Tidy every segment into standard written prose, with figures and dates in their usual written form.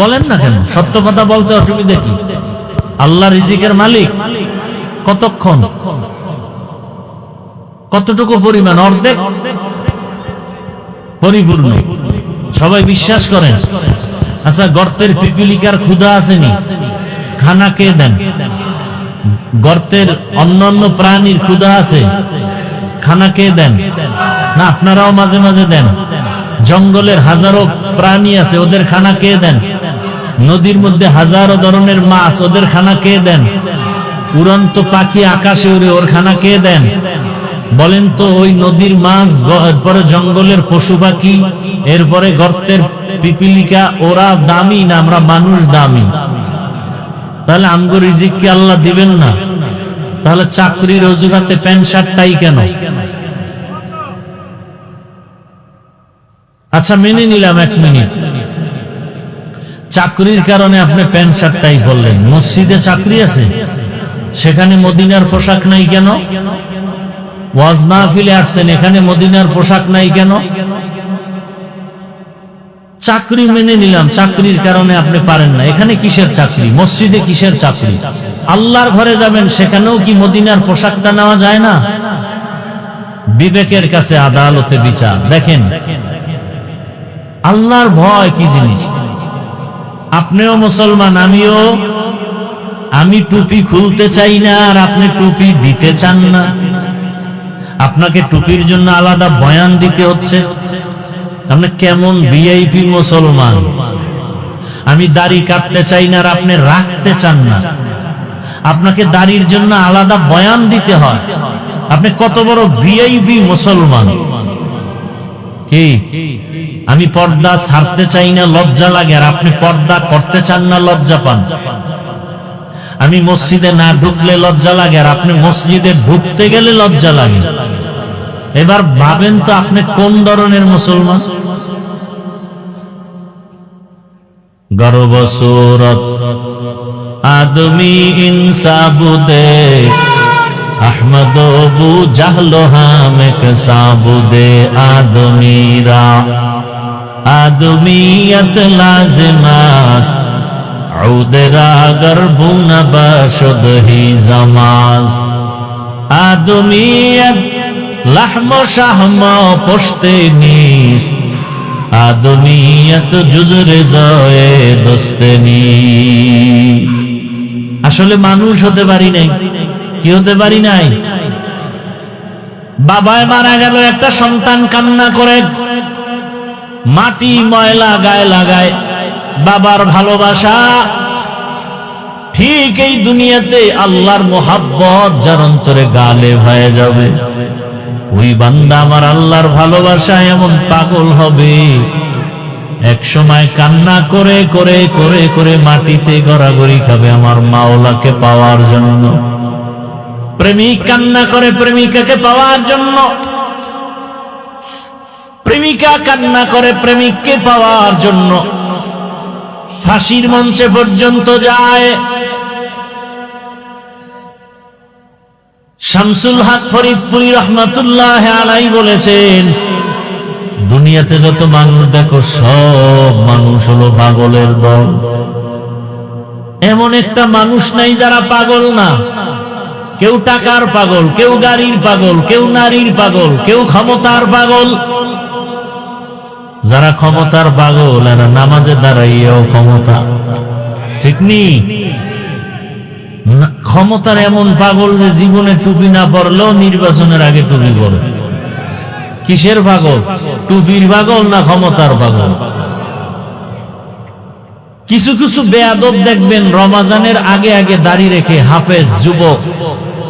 বলেন না কেন? সত্য কথা বলতে অসুবিধা কি? আল্লাহ রিজিকের মালিক। কতক্ষণ, কতটুকু পরিমাণ? অর্ধেক, পরিপূর্ণ। সবাই বিশ্বাস করেন? আচ্ছা, গর্তের পিপিলিকার ক্ষুধা আসেনি, খানা কে দেন? গর্তের অন্যান্য প্রাণীর ক্ষুধা আছে, খানা কে দেন? না আপনারাও মাঝে মাঝে দেন। জঙ্গলের হাজারো প্রাণী আছে, ওদের খানা কে দেন? নদীর মধ্যে হাজারো ধরনের মাছ, ওদের খানা কে দেন? উড়ন্ত পাখি আকাশে উড়ে, ওর খানা কে দেন? বলেন তো, ওই নদীর মাছ, এরপরে জঙ্গলের পশু পাখি, এরপরে গর্তের পিপিলিকা, ওরা দামি না আমরা মানুষ দামি? তাহলে আমগো রিজিক কি আল্লাহ দিবেন না? তাহলে চাকরির অজুহাতে প্যান্ট শার্টটাই কেন? আচ্ছা মেনে নিলাম 1 মিনিট, চাকরির কারণে আপনি প্যান্ট শার্টটাই বললেন। মসজিদে চাকরি আছে, সেখানে মদিনার পোশাক নাই কেন? ওয়াজ মাহফিলে আসছেন, এখানে মদিনার পোশাক নাই কেন? চাকরি মেনে নিলাম, চাকরির কারণে আপনি পারেন না, এখানে কিসের চাকরি? মসজিদে কিসের চাকরি? আল্লাহর ঘরে যাবেন, সেখানেও কি মদিনার পোশাকটা নেওয়া যায় না? বিবেকের কাছে আদালতে বিচার। দেখেন আল্লাহর ভয় কি জিনিস। আপনিও মুসলমান, আমিও। আমি টুপি খুলতে চাই না, আর আপনি টুপি দিতে চান না। আপনাকে টুপির জন্য আলাদা বয়ান দিতে হচ্ছে। আপনি কেমন ভিআইপি মুসলমান? আমি দাড়ি কাটতে চাই না, আর আপনি রাখতে চান না। আপনাকে দাড়ির জন্য আলাদা বয়ান দিতে হয়। আপনি কত বড় ভিআইপি মুসলমান? কি আমি পর্দা ছাড়তে চাই না, লজ্জা লাগে, আর আপনি পর্দা করতে চান না, লজ্জা পান। আমি মসজিদে না ঢুকলে লজ্জা লাগে, আর আপনি মসজিদে ঢুকতে গেলে লজ্জা লাগে। এবার ভাবেন তো আপনি কোন ধরনের মুসলমান? গর্ব সুরত আদমি ইনসাবুদে আহমদ বু জাহলো হামেক সাবুদে আদমিরা আদমিয়ত লাজিমাস উদরা গরবুনা বাশুদ হি জামাজ আদমিয়ত লাহম শাহম পোশতে নিস আদমিয়ত জুজরে জয়ে দোস্তে নিস। আসলে মানুষ হতে পারি নাই। কি হতে পারি নাই? বাবায় মারা গেল, একটা সন্তান কান্না করে, মাটি ময়লা গায়ে লাগায়। বাবার ভালোবাসা ঠিক এই দুনিয়াতে আল্লাহর মোহাব্বত যার অন্তরে গালেব হয়ে যাবে, ওই বান্দা আমার আল্লাহর ভালোবাসা এমন পাগল হবে, এক সময় কান্না করে করে করে করে মাটিতে গড়াগড়ি খাবে আমার মাওলাকে পাওয়ার জন্য। প্রেমিক কান্না করে প্রেমিকাকে পাওয়ার জন্য, প্রেমিকা কান্না করে প্রেমিককে পাওয়ার জন্য, ফাঁসির মঞ্চে পর্যন্ত যায়। শামসুল হক ফরিদপুরি রহমাতুল্লাহ আলাইহি বলেছেন, দুনিয়াতে যত মানুষ দেখো সব মানুষ হলো পাগলের দল। এমন একটা মানুষ নাই যারা পাগল না। কেউ টাকার পাগল, কেউ গাড়ির পাগল, কেউ নারীর পাগল, কেউ ক্ষমতার পাগল। যারা ক্ষমতার পাগল এরা নামাজে দাঁড়াইয়াও ক্ষমতা, ঠিক নেই? ক্ষমতার এমন পাগল যে জীবনে টুপি না পরলেও নির্বাচনের আগে টুপি পরে। কিসের পাগল? টুপির পাগল না ক্ষমতার পাগল? কিছু কিছু বেয়াদব দেখবেন রমাজানের আগে আগে দাড়ি রেখে, হাফেজ যুবক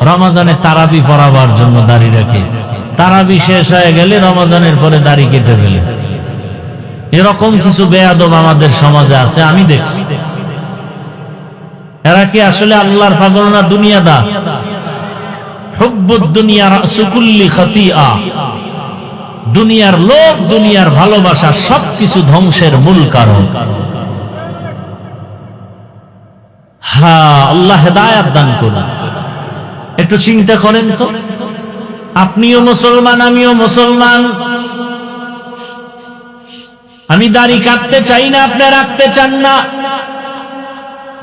রমাজানে তারাবি পড়াবার জন্য দাড়ি রাখে, তারাবি শেষ হয়ে গেলে রমাজানের পরে দাড়ি কেটে ফেলে। এরকম কিছু বেয়াদব আমাদের সমাজে আছে, আমি দেখছি। এরা কি আসলে আল্লাহর পাগল না দুনিয়াদার? হুব্বুদ দুনিয়া রাসু কুল্লি খাতিআ। দুনিয়ার লোভ, দুনিয়ার ভালোবাসা সবকিছু ধ্বংসের মূল কারণ। হ্যাঁ, আল্লাহ হেদায়েত দান করুন। একটু চিন্তা করেন তো, আপনিও মুসলমান, আমিও মুসলমান। আমি দাড়ি কাটতে চাই না, আপনি রাখতে চান না।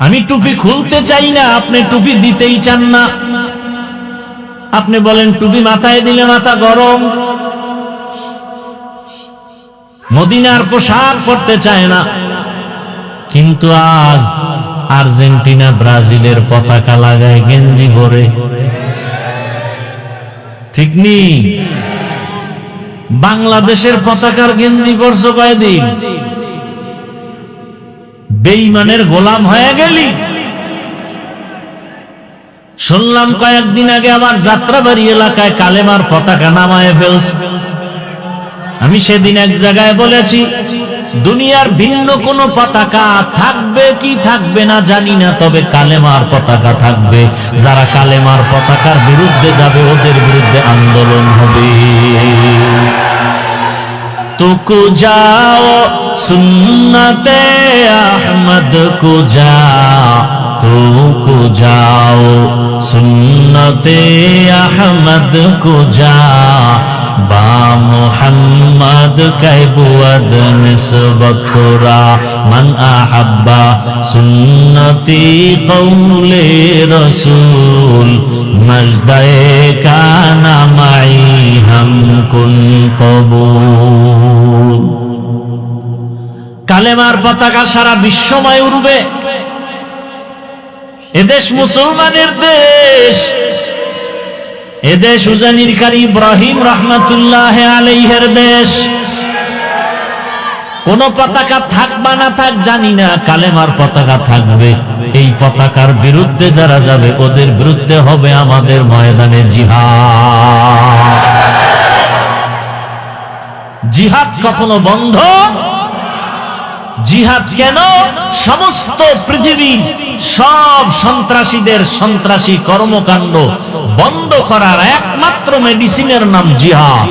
আমি টুপি খুলতে চাই না, আপনি টুপি দিতেই চান না। আপনি বলেন টুপি মাথায় দিলে মাথা গরম। মদিনার পোশাক পরতে চায় না, কিন্তু আজ আর্জেন্টিনা ব্রাজিলের পতাকা লাগায় গেঞ্জি পরে। ঠিক নেই? বাংলাদেশের পতাকার গেঞ্জি পরছো কয়দিন? বেঈমানের গোলাম হয়ে গেলি। শুনলাম কয়েকদিন আগে আমার যাত্রাবাড়ি এলাকায় কালেমার পতাকা নামায় ফেলছে। আমি সেদিন এক জায়গায় বলেছি, দুনিয়ার ভিন্ন কোন পতাকা থাকবে কি থাকবে না জানি না, তবে কালেমার পতাকা থাকবে। যারা কালেমার পতাকার বিরুদ্ধে যাবে ওদের বিরুদ্ধে আন্দোলন হবে। तुको जाओ सुन्नते अहमद को जा, तुको जाओ सुन्नते अहमद को जा, बा मुहम्मद कैबुअद निस्बतुरा मन अहब्बा सुन्नती कौले रसूल मजदे काना माई हम कुन कबूल। কালেমার পতাকা সারা বিশ্বময় উড়বে। এদেশ মুসলমানের দেশ, এদেশ উজানির কারি ইব্রাহিম রহমাতুল্লাহ আলাইহির দেশ। কোন পতাকা থাক বা না থাক জানি না, কালেমার পতাকা থাকবে। এই পতাকার বিরুদ্ধে যারা যাবে ওদের বিরুদ্ধে হবে আমাদের ময়দানে জিহাদ। জিহাদ কখনো বন্ধ? জিহাদ কেন? সমস্ত পৃথিবী সব সন্ত্রাসীদের সন্ত্রাসী কর্মকাণ্ড বন্ধ করার একমাত্র মেডিসিনের নাম জিহাদ।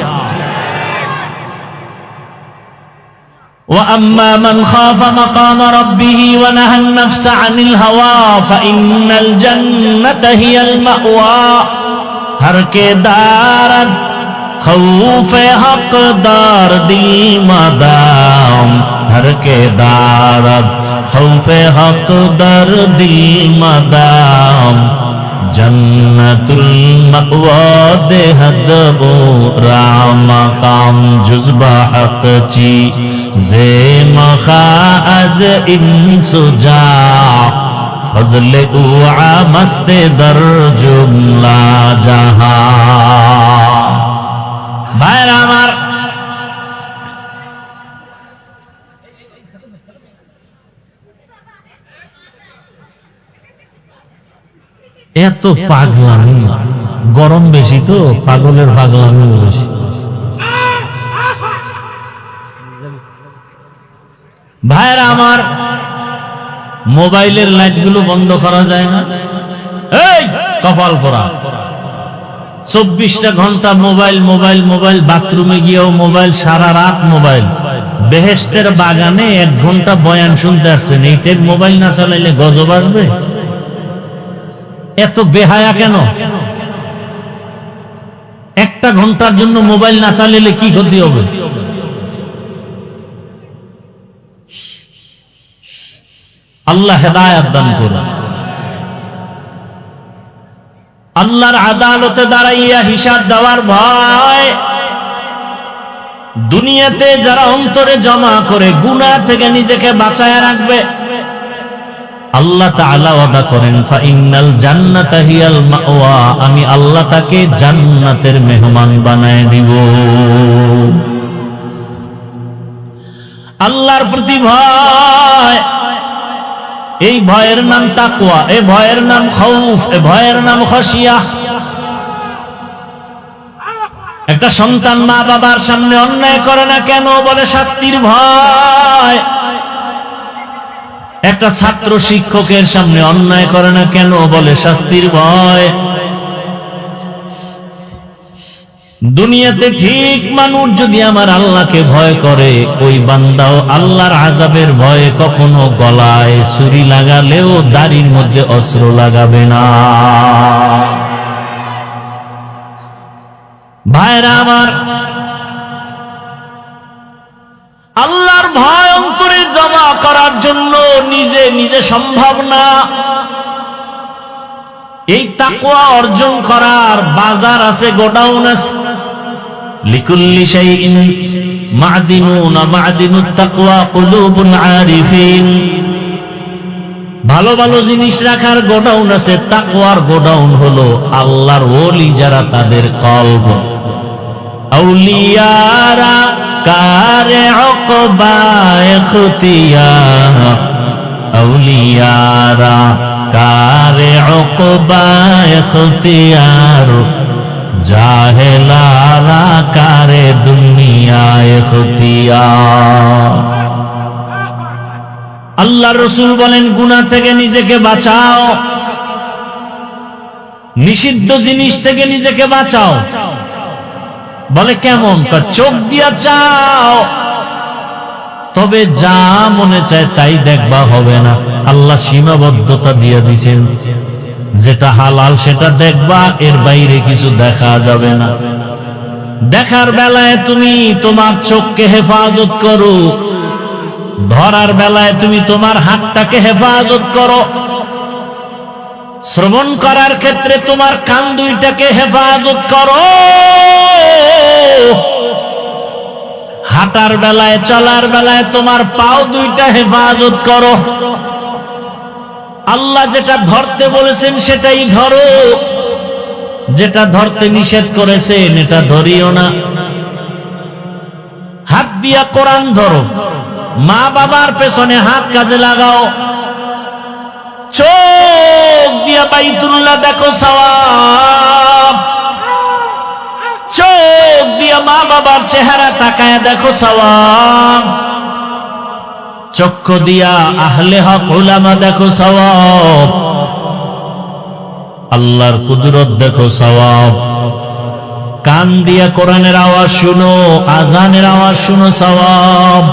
وَأَمَّا مَنْ خَافَ مَقَامَ رَبِّهِ وَنَهَى النَّفْسَ عَنِ الْهَوَى فَإِنَّ الْجَنَّةَ هِيَ الْمَأْوَى। ہر کے دارد خوف حق دار دل مدام، ہر کے دارد خوف حق دار دل مدام، জন্নাতুল মাওয়া দেহদ বুরা মাকাম জুজবা হক চি জে মখা আজ ইনসুজা ফজলে উআ মস্তে দর জুমলা জাহান। ভাইরা আমার, এত পাগলামি, গরম বেশি তো পাগলের পাগলামি বেশি। ভাইরা আমার, মোবাইলের লাইট গুলো বন্ধ করা যায় না? এই কপাল পরা 24টা ঘন্টা মোবাইল মোবাইল মোবাইল, বাথরুমে গিয়েও মোবাইল, সারা রাত মোবাইল। বেহেশতের বাগানে 1 ঘন্টা বয়ান শুনতে আসছেন, এই টাইম মোবাইল না চালাইলে গজব আসবে? এত বেহায়া কেন? 1টা ঘন্টার জন্য মোবাইল না চালালে কি ক্ষতি হবে? আল্লাহ হেদায়েত দান করুন। আল্লাহর আদালতে দাঁড়াইয়া হিসাব দেওয়ার ভয় দুনিয়াতে যারা অন্তরে জমা করে গুনাহ থেকে নিজেকে বাঁচায় রাখবে, আল্লাহ তাআলা ওয়াদা করেন ফাইনাল জান্নাতা হিয়াল মাওয়া, আমি আল্লাহ তাকে জান্নাতের মেহমান বানায় দিব। আল্লাহর প্রতি ভয়, এই ভয়ের নাম তাকওয়া, এই ভয়ের নাম খাউফ, এই ভয়ের নাম খাশিয়া। একটা সন্তান মা বাবার সামনে অন্যায় করে না কেন? বলে শাস্তির ভয়। একটা ছাত্র শিক্ষকের সামনে অন্যায় করে না কেন? বলে শাস্তির ভয়। দুনিয়াতে ঠিক মানুষ যদি আমার আল্লাহকে ভয় করে, ওই বান্দাও আল্লাহর আযাবের ভয়ে কখনো গলায় ছুরি লাগালেও দাড়ির মধ্যে অস্ত্র লাগাবে না। ভাইরা আমার, আল্লাহর ভয় নিজে সম্ভব না। এই তাকওয়া অর্জন করার বাজার আছে, গোডাউন আছে। লিকুল্লি শাইইন মা'দিনুন মা'দিনুত তাকওয়া কুলুবুল আরিফিন। ভালো ভালো জিনিস রাখার গোডাউন আছে, তাকওয়ার গোডাউন হলো আল্লাহর ওলি যারা, তাদের কলব। আউলিয়ারা কারে উকবা ইখতিয়ার, আউলিয়ারা কারে উকবা ইখতিয়ার, জাহেলারা কারে দুনিয়া ইখতিয়ার। আল্লাহর রাসূল বলেন, গুনাহ থেকে নিজেকে বাঁচাও, নিষিদ্ধ জিনিস থেকে নিজেকে বাঁচাও। বলে কেমন? চোখ দিয়া চাও, তবে যা মনে চায় তাই দেখবা হবে না। আল্লাহ সীমাবদ্ধতা দিয়ে দিয়েছেন, যেটা হালাল সেটা দেখবা, এর বাইরে কিছু দেখা যাবে না। দেখার বেলায় তুমি তোমার চোখকে হেফাজত করো, ধরার বেলায় তুমি তোমার হাতটাকে হেফাজত করো, শ্রবণ করার ক্ষেত্রে তোমার কান দুইটাকে হেফাজত করো, হাঁটার বেলায় চলার বেলায় তোমার পাও দুইটা হেফাজত করো। আল্লাহ যেটা ধরতে বলেছেন সেটাই ধরো, যেটা ধরতে নিষেধ করেছেন এটা ধরিও না। হাত দিয়া কোরআন ধরো, মা বাবার পেছনে হাত কাজে লাগাও, চোখ দিয়া বাইতুল্লাহ দেখো সওয়াব, চোখ দিয়া মা বাবার চেহারা তাকায় দেখো সওয়াব, চক্ষু দিয়া আহলে হক উলামা দেখো সওয়াব, আল্লাহর কুদরত দেখো সওয়াব। কান দিয়া কোরআনের আওয়াজ শুনো, আজানের আওয়াজ শুনো সওয়াব।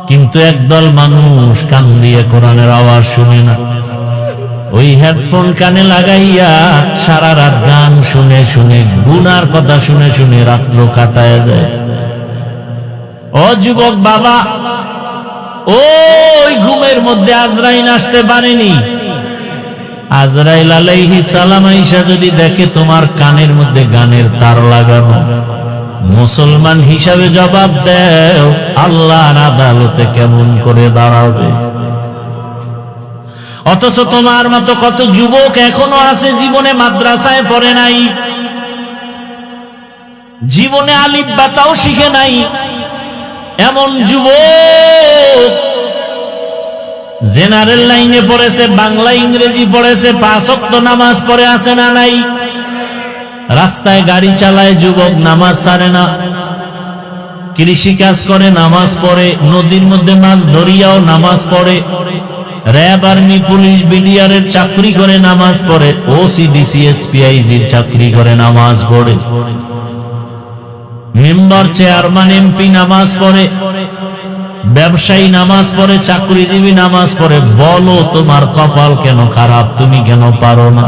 কিন্তু একদল মানুষ কান দিয়ে কোরআনের আওয়াজ শুনে না, ওই হেডফোন কানে লাগাইয়া সারা রাত গান শুনে শুনে, গুনার কথা শুনে শুনে রাত্র কাটায় দেয়। ও যুবক বাবা, ওই ঘুমের মধ্যে আজরাইল আসতে পারেনি। আজরাইল আলাইহিস সালাম আইসা যদি দেখে তোমার কানের মধ্যে গানের তার লাগানো, মুসলমান হিসাবে জবাব দেও, আল্লাহর আদালতে কেমন করে দাঁড়াবে? অথচ তোমার মতো কত যুবক এখনো আছে জীবনে মাদ্রাসায় পড়ে নাই, জীবনে আলিফ বাতাও শিখে নাই। এমন যুবক জেনারেল লাইনে পড়েছে, বাংলা ইংরেজি পড়েছে, 5 ওয়াক্ত নামাজ পড়ে আছে না নাই? রাস্তায় গাড়ি চালায় যুবক, নামাজ ছাড়ে না। কৃষি কাজ করে, নামাজ পড়ে। নদীর মধ্যে মাছ ধরিয়াও নামাজ পড়ে। র্যাব, আর্মি, পুলিশ, বিডিআর এর চাকরি করে, নামাজ পড়ে। ওসিডিসি, এসপিআইজির চাকরি করে, নামাজ পড়ে। মেম্বার, চেয়ারম্যান, এমপি নামাজ পড়ে। ব্যবসায়ী নামাজ পড়ে, চাকরিজীবী নামাজ পড়ে। বলো তোমার কপাল কেন খারাপ? তুমি কেন পারো না?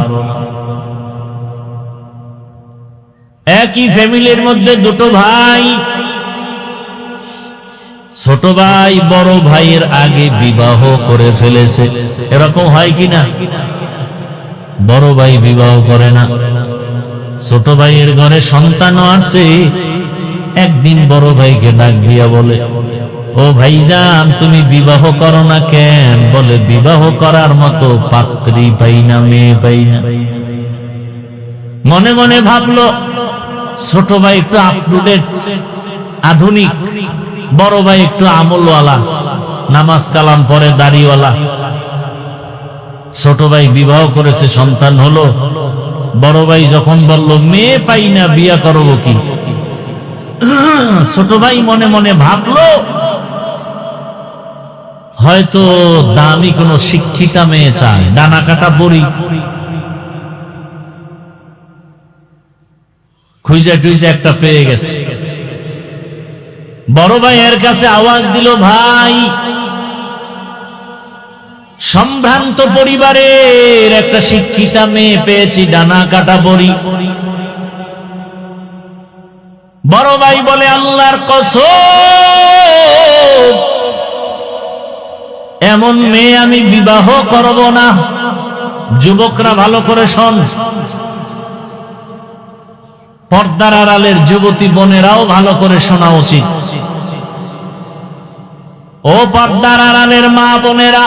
একই ফ্যামিলির মধ্যে দুটো ভাই, ছোট ভাই বড় ভাইয়ের আগে বিবাহ করে ফেলেছে। এরকম হয় কিনা? বড় ভাই বিবাহ করে না, ছোট ভাইয়ের ঘরে সন্তান আসছে। একদিন বড় ভাইকে ডাক দিয়া বলে, ও ভাইজান, তুমি বিবাহ করো না কেন? বলে, বিবাহ করার মতো পাত্রী পাই না, মেয়ে পাই না। মনে মনে ভাবলো, ছোট ভাই একটু আপ টু ডেট, আধুনিক, বড় ভাই একটু আমলওয়ালা, নামাজ কালাম পরে, দাড়িওয়ালা। ছোট ভাই বিবাহ করেছে, সন্তান হলো। বড় ভাই যখন বলল, মেয়ে পাই না, বিয়া করব কি? ছোট ভাই মনে মনে ভাবলো, হয়তো দামি কোন শিক্ষিতা মেয়ে চায়, ডানা কাটা বড়ি। খুঁজে টুইজে একটা পেয়ে গেছে। বড় ভাই এর কাছে আওয়াজ দিল, ভাই, সম্ভ্রান্ত পরিবারের একটা শিক্ষিতা মেয়ে পেয়েছি, ডানা কাটা বড়ি। বড় ভাই বলে, আল্লাহর কসম, এমন মেয়ে আমি বিবাহ করব না। যুবকরা ভালো করে শোন, পর্দার আড়ালের যুবতী বোনেরাও ভালো করে শোনা উচিত। ও পর্দার আড়ালের মা বোনেরা,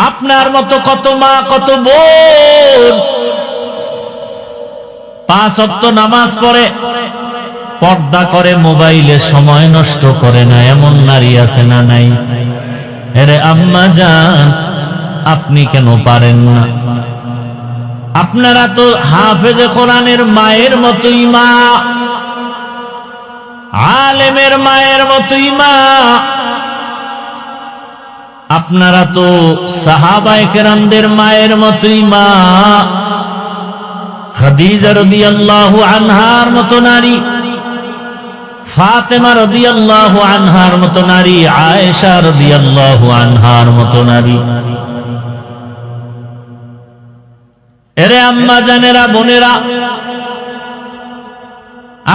আপনার মতো কত মা কত বোন 5 ওয়াক্ত নামাজ পড়ে, পর্দা করে, মোবাইলে সময় নষ্ট করে না, এমন নারী আছে না নাই? আরে আম্মা জান, আপনি কেন পারেন না? আপনারা তো হাফেজে কোরআনের মায়ের মতোই মা, আলেমের মায়ের মতোই মা। আপনারা তো সাহাবায়ে কেরামদের মায়ের মতোই মা। খাদিজা রাদিয়াল্লাহু আনহার মতো নারী, ফাতেমা রাদিয়াল্লাহু আনহার মতো নারী, আয়েশা রাদিয়াল্লাহু আনহার মতো নারী। এরে আম্মা জানেরা, বোনেরা,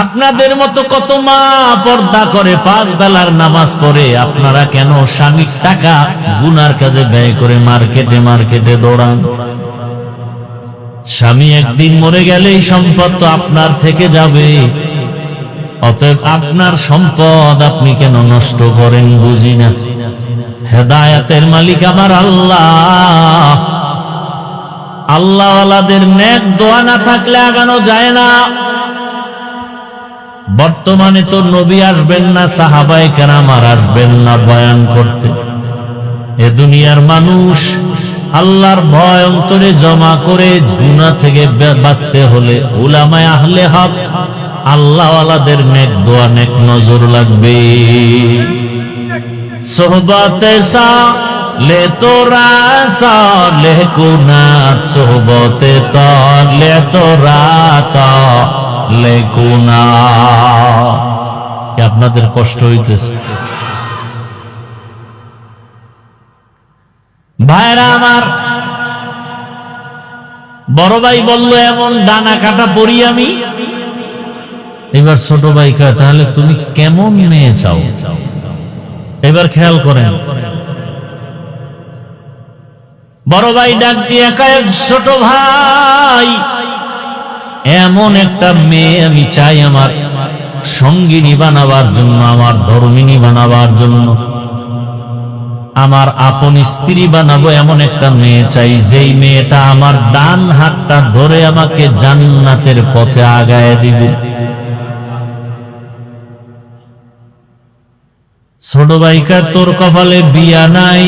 আপনাদের মতো কত মা পর্দা করে, 5 বেলার নামাজ পড়ে। আপনারা কেন স্বামীর টাকা গুনার কাজে ব্যয় করে মার্কেটে মার্কেটে দৌড়ান? স্বামী একদিন মরে গেলে এই সম্পদ তো আপনার থেকে যাবে। অতএব আপনার সম্পদ আপনি কেন নষ্ট করেন? বুঝি না। হেদায়েতের মালিক আমার আল্লাহ। আল্লাহওয়ালাদের নেক দোয়া না থাকলে আগানো যায় না। বর্তমানে তো নবী আসবেন না, সাহাবায়ে কেরাম আর আসবেন না বয়ান করতে। এ দুনিয়ার মানুষ আল্লাহর ভয় অন্তরে জমা করে গুনাহ থেকে বাঁচতে হলে উলামায়ে আহলে হক, আল্লাহওয়ালাদের নেক দোয়া, নেক নজর লাগবে। সোহবতে সালে তোরা সালে কুনাত, সোহবতে তালে তোরা তালে কুনাত। কি আপনাদের কষ্ট হইতেছে? ভাইরা আমার, বড় ভাই বলল এমন ডানা কাটা পড়ি আমি। এবার ছোট ভাই কয়, তাহলে তুমি কেমন মেয়ে চাও? এবার খেয়াল করেন, বড় ভাই ডাক দিয়ে কয়, ছোট ভাই, এমন একটা মেয়ে আমি চাই আমার সঙ্গিনী বানাবার জন্য, আমার ধর্মিনী বানাবার জন্য, আমার আপন স্ত্রী বানাবো। এমন একটা মেয়ে চাই, যেই মেয়েটা আমার ডান হাতটা ধরে আমাকে জান্নাতের পথে আগায় দিবে। ছোট ভাইকা, তোর কপালে বিয়া নাই,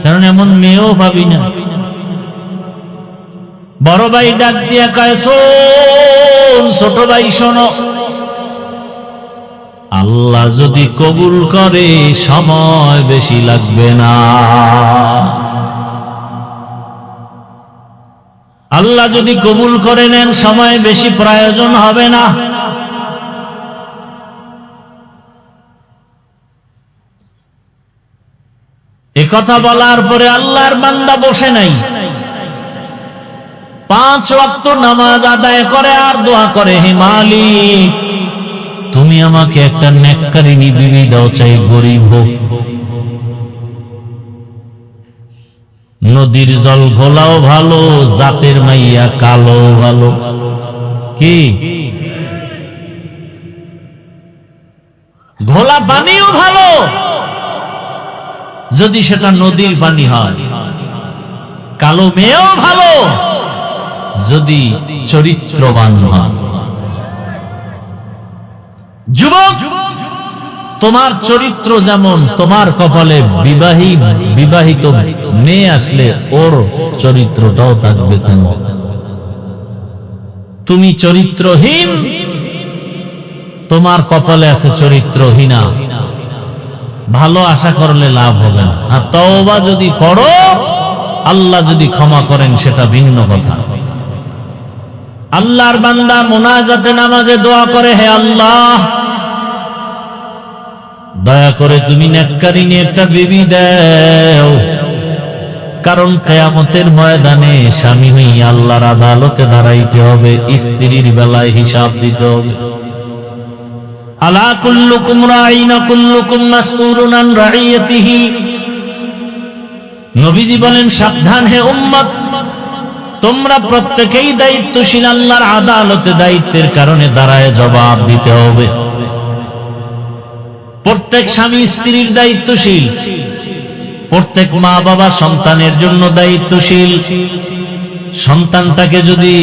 কারণ এমন মেয়েও পাবি না। বড় ভাই ডাক দিয়া কয়, শোন ছোট ভাই, শোনো, আল্লাহ যদি কবুল করে সময় বেশি লাগবে না। আল্লাহ যদি কবুল করে নেন সময় বেশি প্রয়োজন হবে না। এ কথা বলার পরে আল্লাহর বান্দা বসে নাই, 5 ওয়াক্ত নামাজ আদায় করে আর দোয়া করে, হে মালিক, তুমি আমাকে একটা নেককারিনী বিবি দাও, চাই গরিব হোক, নদীর জল ঘোলাও ভালো, জাতের মাইয়া কালো ভালো। কি ঘোলা পানিও ভালো যদি সেটা নদীর পানি হয়, কালো মেয়েও ভালো যদি চরিত্রবান হয়। যুবক, তোমার চরিত্র যেমন, তোমার কপালে বিবাহিত মেয়ে আসলে ওর চরিত্রটাও থাকবে তেমন। তুমি চরিত্রহীন, তোমার কপালে আছে চরিত্রহীনা, ভালো আশা করলে লাভ হবে না। আর তওবা যদি করো, আল্লাহ যদি ক্ষমা করেন সেটা ভিন্ন কথা। আল্লাহর বান্দা মুনাজাতে নামাজে দোয়া করে, হে আল্লাহ, দয়া করে তুমি নেককারিনী একটা বিবি দাও, কারণ কিয়ামতের ময়দানে স্বামী হইয়া আল্লাহর আদালতে দাঁড়াইতে হবে, স্ত্রীর বেলায় হিসাব দিতে হবে। আলা কুল্লুকুম রাঈন কুল্লুকুম মাসউলুন আন রাঈয়াতিহি। নবীজি বলেন, সাবধান হে উম্মত, তোমরা প্রত্যেকেই দায়িত্বশীল। আল্লাহর আদালতে দায়িত্বের কারণে দাঁড়ায় জবাব দিতে হবে। প্রত্যেক স্বামী স্ত্রীর দায়িত্বশীল, প্রত্যেক মা বাবা সন্তানের জন্য দায়িত্বশীল। সন্তানটাকে যদি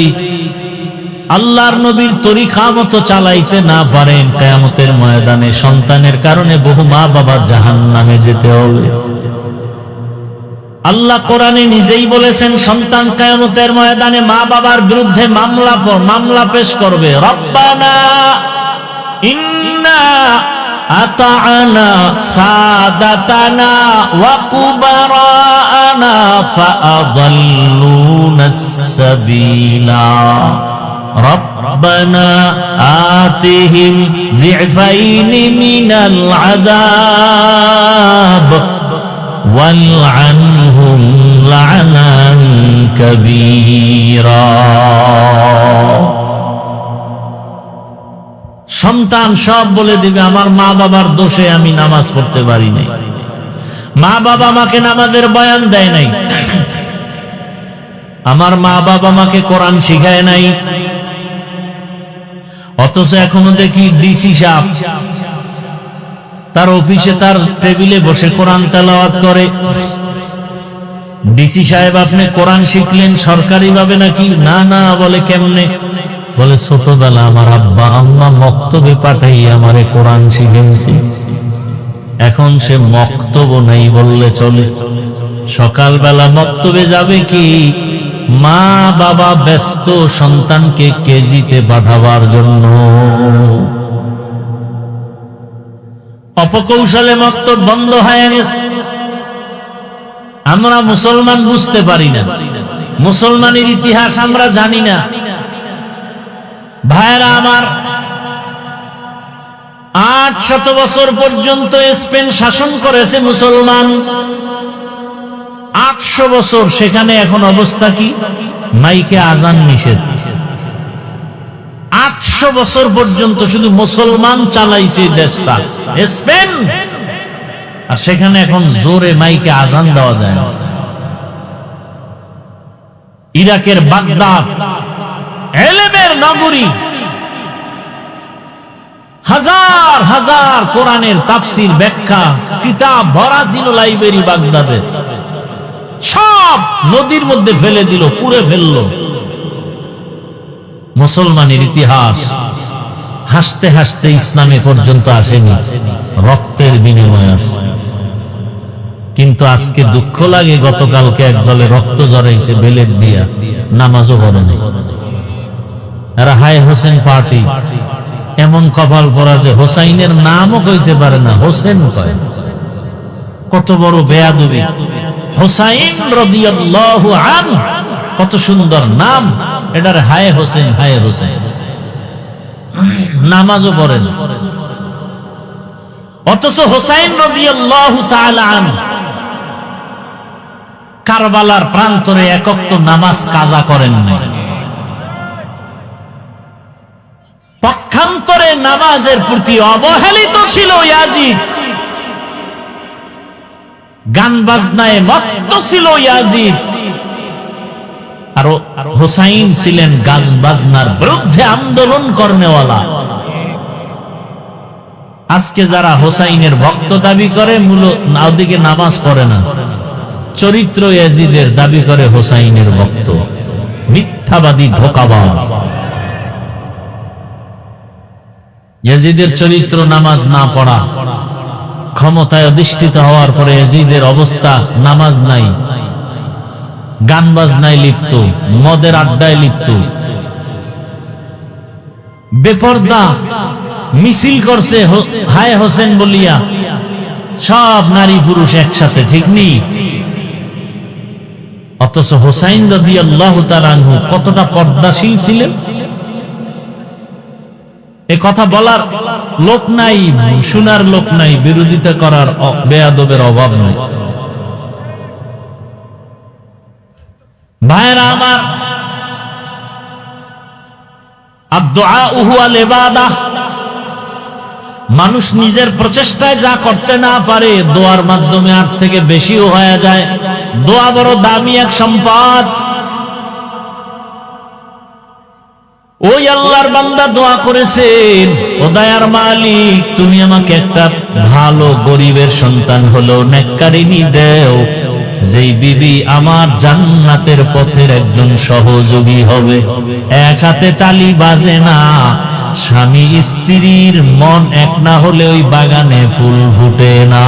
আল্লাহর নবীর তরিকা মতো চালাইতে না পারেন, কিয়ামতের ময়দানে সন্তানের কারণে বহু মা বাবা জাহান্নামে যেতে হবে। আল্লাহ কোরআনে নিজেই বলেছেন, সন্তান কিয়ামতের ময়দানে মা বাবার বিরুদ্ধে মামলা পেশ করবে। রব্বানা ইন্না আতা'না সাদাতানা ওয়া কুবারানা ফাআদাল্লুনাস সাবিলা রব্বানা আতিহিম যিফাইনি মিনাল আযাব ওয়ালআনহুম লা'নান কাবীরা। সন্তান সব বলে দিবে, আমার মা বাবার দোষে আমি নামাজ পড়তে পারি নাই, মা বাবা আমাকে নামাজের বয়ান দেয় নাই, আমার মা বাবা আমাকে কোরআন শিখায় নাই। অথচ এখনো দেখি ডিসি সাহেব তার অফিসে তার টেবিলে বসে কোরআন তেলাওয়াত করে। ডিসি সাহেব, আপনি কোরআন শিখলেন সরকারি ভাবে নাকি? না না। বলে কেমনে? বলে ছোটবেলা আমার আব্বা আম্মা মক্তবে পাঠাই আমারে কোরআন শিখেছি। এখন সে মক্তব নাই বললে চলে। সকালবেলা মক্তবে যাবে কি? মা বাবা ব্যস্ত সন্তানকে কেজিতে পাঠাবার জন্য। অপকৌশলে মক্তব বন্ধ হয়ে গেছে। আমরা মুসলমান বুঝতে পারি না, মুসলমানের ইতিহাস আমরা জানি না। ভাইরা আমার, 800 বছর পর্যন্ত স্পেন শাসন করেছে মুসলমান। 800 বছর। সেখানে এখন অবস্থা কি? মাইকে আজান নিষেধ। 800 বছর পর্যন্ত শুধু মুসলমান চালাইছে দেশটা, স্পেন। আর সেখানে এখন জোরে মাইকে আজান দেওয়া যায় না। ইরাকের বাগদাদ এলেমের নগরী, হাজার হাজার কোরআনের তাফসীর ব্যাখ্যা কিতাব ভরা ছিল লাইব্রেরি বাগদাদে। সব নদীর মধ্যে ফেলে দিল, পুড়ে ফেললো। মুসলমানের ইতিহাস হাসতে হাসতে ইসলামে পর্যন্ত আসেনি, রক্তের বিনিময় আছে। কিন্তু আজকে দুঃখ লাগে, গতকালকে এক দলে রক্ত জড়াইছে বেলেট দিয়া, নামাজও পড়ে না। এরা হায় হোসেন পার্টি। এমন কপাল পরা যে হোসাইনের নামও কইতে পারে না, হোসেন কয়। কত বড় বেয়াদবি! হোসাইন রাদিয়াল্লাহু আনহু, কত সুন্দর নাম। এটার হায় হোসেন, হায় হোসেন। নামাজও পড়ে না। অথচ হোসাইন রাদিয়াল্লাহু তাআলা আনহু কারবালার প্রান্তরে একক তো নামাজ কাজা করেন নাই। পক্ষান্তরে নামাজের প্রতি অবহেলিত ছিল ইয়াজিদ। গান বাজনায় মত্ত ছিল ইয়াজিদ। আর হোসাইন ছিলেন গান বাজনার বিরুদ্ধে আন্দোলন করেনেওয়ালা। আজকে যারা হোসাইনের ভক্ত দাবি করে, মূলত ওদিকে নামাজ পড়ে না, চরিত্র ইয়াজিদের দাবি করে হোসাইনের ভক্ত। মিথ্যাবাদী, ধোঁকাবাজ। ইয়াজিদের চরিত্র নামাজ না পড়া, ক্ষমতায় অধিষ্ঠিত হওয়ার পরে ইয়াজিদের অবস্থা নামাজ নাই, গান বাজনায় লিপ্ত, মদের আড্ডায় লিপ্ত, বেপরদা। মিছিল করছে হায় হোসেন বলিয়া, সব নারী পুরুষ একসাথে, ঠিক নেই? অথচ হোসাইন রাদিয়াল্লাহু তাআলা আনহু কতটা পর্দাশীল ছিলেন। এ কথা বলার লোক নাই, শোনার লোক নাই, বিরোধিতা করার বেয়াদবের অভাব নাই। ভাইরা আমার, আদ-দুআউ হুয়াল ইবাদাহ। মানুষ নিজের প্রচেষ্টায় যা করতে না পারে দোয়ার মাধ্যমে আর থেকে বেশিও হয়ে যায়। দোয়া বড় দামি এক সম্পদ। ওই আল্লাহর বান্দা দোয়া করেছেন, ও দয়ার মালিক তুমি আমাকে একটা ভালো গরিবের সন্তান হলো নেককারিনী দেও, যেই বিবি আমার জান্নাতের পথের একজন সহযোগী হবে। এক হাতে তালি বাজে না, স্বামী স্ত্রীর মন এক না হলে ওই বাগানে ফুল ফুটে না।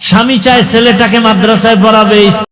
স্বামী চায় ছেলেটাকে মাদ্রাসায় পড়াবে,